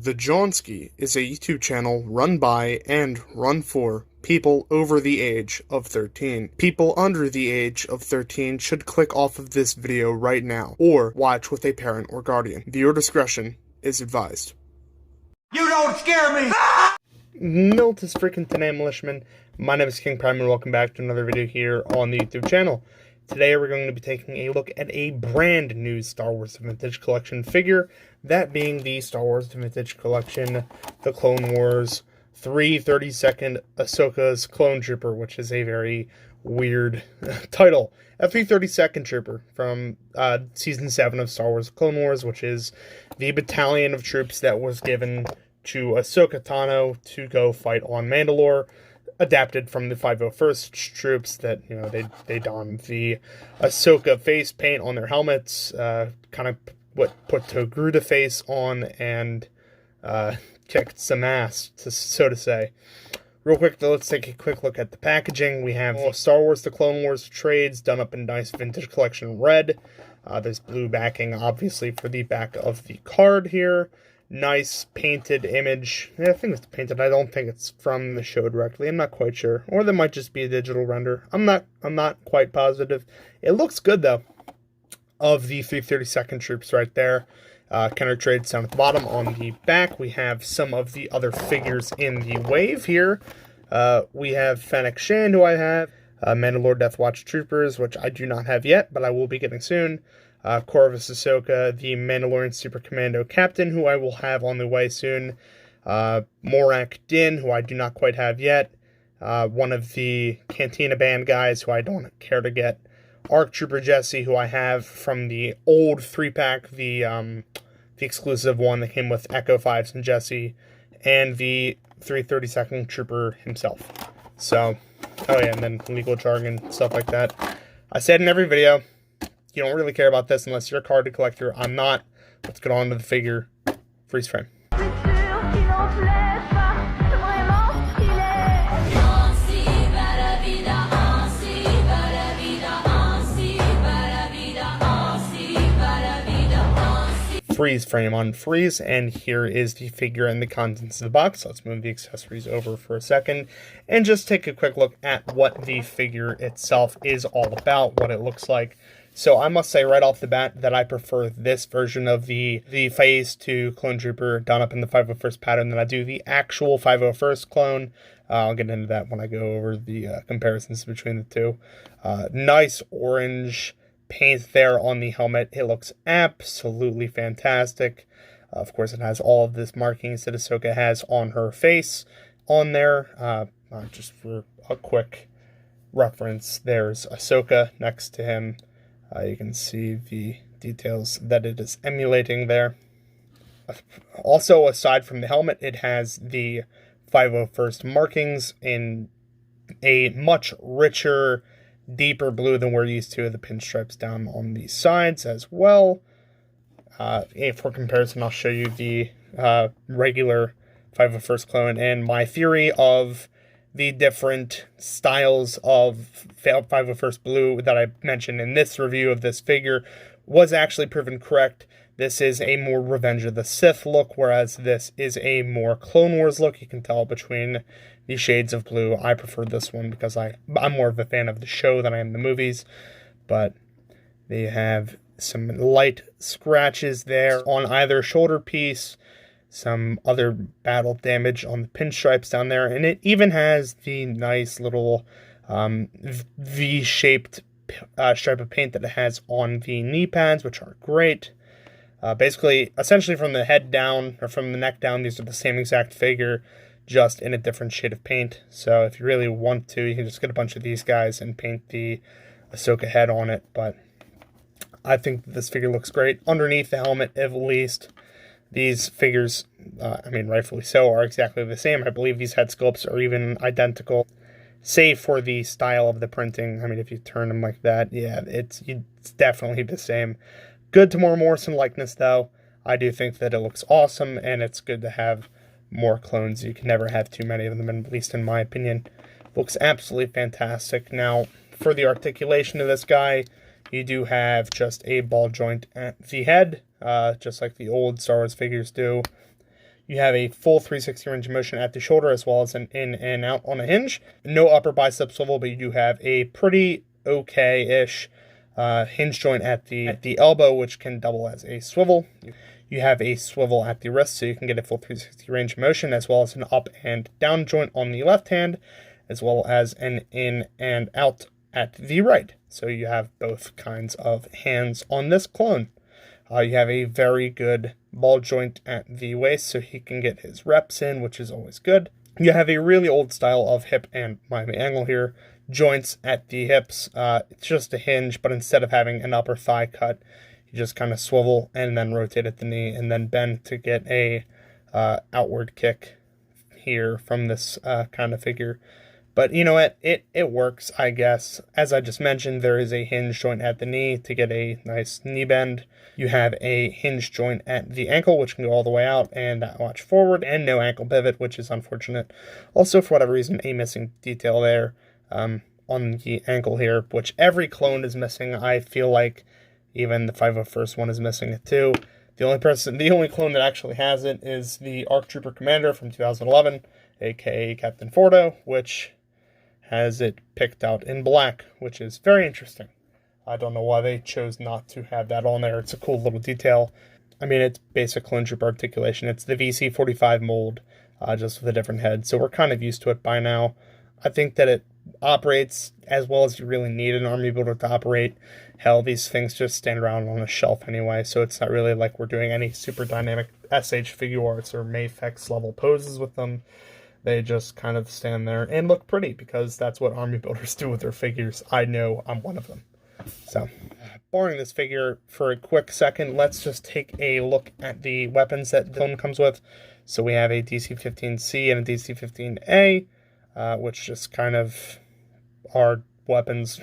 The Johnsky is a YouTube channel run by and run for people over the age of 13. People under the age of 13 should click off of this video right now, or watch with a parent or guardian. Viewer discretion is advised. You don't scare me! Milt is freaking today, militiamen. My name is King Prime, and welcome back to another video here on the YouTube channel. Today we're going to be taking a look at a brand new Star Wars Vintage Collection figure, that being the Star Wars Vintage Collection, The Clone Wars 3/32nd Ahsoka's Clone Trooper, which is a very weird title. A 3/32nd Trooper from Season 7 of Star Wars Clone Wars, which is the battalion of troops that was given to Ahsoka Tano to go fight on Mandalore, adapted from the 501st troops that, you know, they donned the Ahsoka face paint on their helmets, kind of put togruta face on, and kicked some ass, so to say. Real quick, though, let's take a quick look at the packaging. We have Star Wars The Clone Wars trades done up in nice Vintage Collection red. There's blue backing, obviously, for the back of the card here. Nice painted image. Yeah, I think it's painted. I don't think it's from the show directly. I'm not quite sure. Or there might just be a digital render. I'm not quite positive. It looks good, though. Of the 3/32nd troops right there. Counter trades down at the bottom. On the back, we have some of the other figures in the wave here. We have Fennec Shand, who I have. Mandalore Death Watch Troopers, which I do not have yet, but I will be getting soon. Corvus Ahsoka, the Mandalorian Super Commando Captain, who I will have on the way soon. Morak Din, who I do not quite have yet. One of the Cantina Band guys, who I don't care to get. ARC Trooper Jesse, who I have from the old 3-pack, the exclusive one that came with Echo 5s and Jesse, and the 3/32nd Trooper himself. So, oh yeah, and then legal jargon, stuff like that. I said in every video, you don't really care about this unless you're a card collector. I'm not. Let's get on to the figure. Freeze frame. Freeze frame on freeze, and here is the figure and the contents of the box. Let's move the accessories over for a second and just take a quick look at what the figure itself is all about, what it looks like. So I must say right off the bat that I prefer this version of the Phase 2 Clone Trooper done up in the 501st pattern than I do the actual 501st clone. I'll get into that when I go over the comparisons between the two. Nice orange paint there on the helmet. It looks absolutely fantastic. Of course, it has all of this markings that Ahsoka has on her face on there. Just for a quick reference, there's Ahsoka next to him. You can see the details that it is emulating there. Also, aside from the helmet, it has the 501st markings in a much richer, deeper blue than we're used to. The pinstripes down on the sides as well. For comparison, I'll show you the regular 501st clone and my theory of the different styles of 501st blue that I mentioned in this review of this figure was actually proven correct. This is a more Revenge of the Sith look, whereas this is a more Clone Wars look. You can tell between the shades of blue. I prefer this one because I'm more of a fan of the show than I am the movies. But they have some light scratches there on either shoulder piece, some other battle damage on the pinstripes down there, and it even has the nice little V-shaped stripe of paint that it has on the knee pads, which are great. Basically, essentially from the head down, or from the neck down, these are the same exact figure, just in a different shade of paint. So if you really want to, you can just get a bunch of these guys and paint the Ahsoka head on it. But I think this figure looks great. Underneath the helmet, at least, these figures, I mean, rightfully so, are exactly the same. I believe these head sculpts are even identical, save for the style of the printing. I mean, if you turn them like that, yeah, it's definitely the same. Good Tamora Morrison likeness, though. I do think that it looks awesome, and it's good to have more clones. You can never have too many of them, at least in my opinion. Looks absolutely fantastic. Now, for the articulation of this guy, you do have just a ball joint at the head, just like the old Star Wars figures do. You have a full 360 range of motion at the shoulder as well as an in and out on a hinge. No upper bicep swivel, but you do have a pretty okay-ish hinge joint at the elbow, which can double as a swivel. You have a swivel at the wrist, so you can get a full 360 range of motion, as well as an up and down joint on the left hand, as well as an in and out at the right. So you have both kinds of hands on this clone. You have a very good ball joint at the waist, so he can get his reps in, which is always good. You have a really old style of hip and Miami angle here. Joints at the hips, it's just a hinge, but instead of having an upper thigh cut, you just kind of swivel and then rotate at the knee and then bend to get a outward kick here from this kind of figure. But you know what, it works, I guess. As I just mentioned, there is a hinge joint at the knee to get a nice knee bend. You have a hinge joint at the ankle, which can go all the way out and watch forward, and no ankle pivot, which is unfortunate. Also, for whatever reason, a missing detail there on the ankle here, which every clone is missing. I feel like even the 501st one is missing it too. The only clone that actually has it is the ARC Trooper Commander from 2011, aka Captain Fordo, which has it picked out in black, which is very interesting. I don't know why they chose not to have that on there. It's a cool little detail. I mean, it's basic clone trooper articulation. It's the VC45 mold, just with a different head. So we're kind of used to it by now. I think that it operates as well as you really need an army builder to operate. Hell, these things just stand around on a shelf anyway, so it's not really like we're doing any super dynamic SH figure arts or Mafex level poses with them. They just kind of stand there and look pretty because that's what army builders do with their figures. I know I'm one of them. So, borrowing this figure for a quick second, let's just take a look at the weapons that the clone comes with. So we have a DC-15C and a DC-15A, which just kind of are weapons.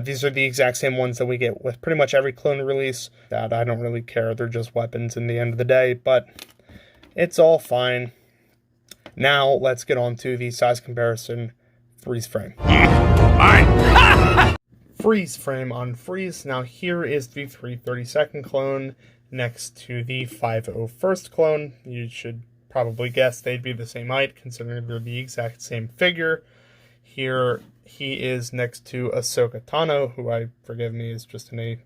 These are the exact same ones that we get with pretty much every clone release. That I don't really care. They're just weapons in the end of the day, but it's all fine. Now, let's get on to the size comparison freeze frame. Freeze frame on freeze. Now, here is the 332nd clone next to the 501st clone. You should probably guess they'd be the same height, considering they're the exact same figure. Here, he is next to Ahsoka Tano, who, forgive me, is just in a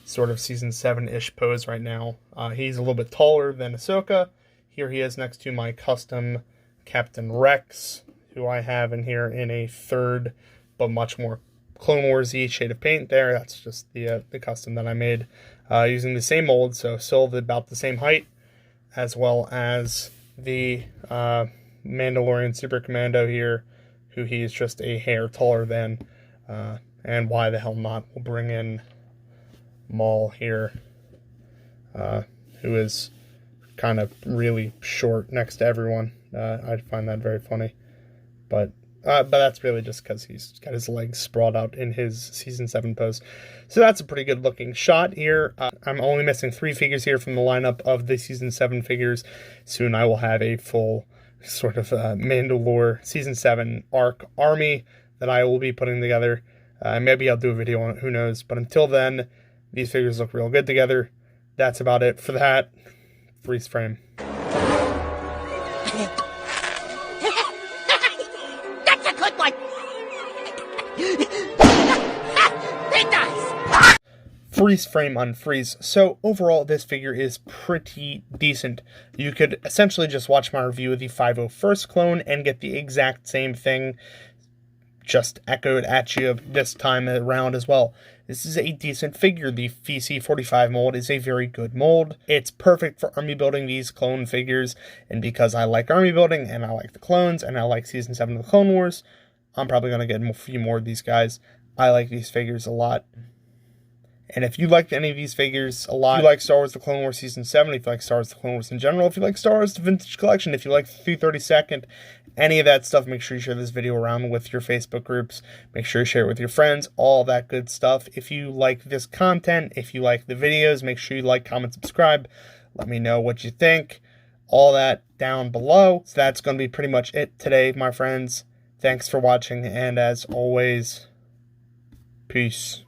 sort of Season 7-ish pose right now. He's a little bit taller than Ahsoka. Here he is next to my custom Captain Rex, who I have in here in a third, but much more Clone Wars-y shade of paint there. That's just the custom that I made using the same mold, so still about the same height, as well as the Mandalorian Super Commando here, who he's just a hair taller than, and why the hell not? We'll bring in Maul here, who is kind of really short next to everyone. I find that very funny, but that's really just because he's got his legs sprawled out in his Season 7 pose. So that's a pretty good looking shot here. I'm only missing 3 figures here from the lineup of the Season 7 figures. Soon I will have a full sort of Mandalore Season 7 arc army that I will be putting together. Maybe I'll do a video on it, who knows. But until then, these figures look real good together. That's about it for that. Freeze frame. That's a good one. It does. Freeze frame unfreeze. So overall, this figure is pretty decent. You could essentially just watch my review of the 501st clone and get the exact same thing just echoed at you this time around as well. This is a decent figure. The VC45 mold is a very good mold. It's perfect for army building these clone figures, and because I like army building, and I like the clones, and I like Season 7 of the Clone Wars, I'm probably going to get a few more of these guys. I like these figures a lot. And if you like any of these figures a lot, if you like Star Wars The Clone Wars Season 7, if you like Star Wars The Clone Wars in general, if you like Star Wars The Vintage Collection, if you like the 332nd, any of that stuff, make sure you share this video around with your Facebook groups. Make sure you share it with your friends, all that good stuff. If you like this content, if you like the videos, make sure you like, comment, subscribe. Let me know what you think. All that down below. So that's going to be pretty much it today, my friends. Thanks for watching, and as always, peace.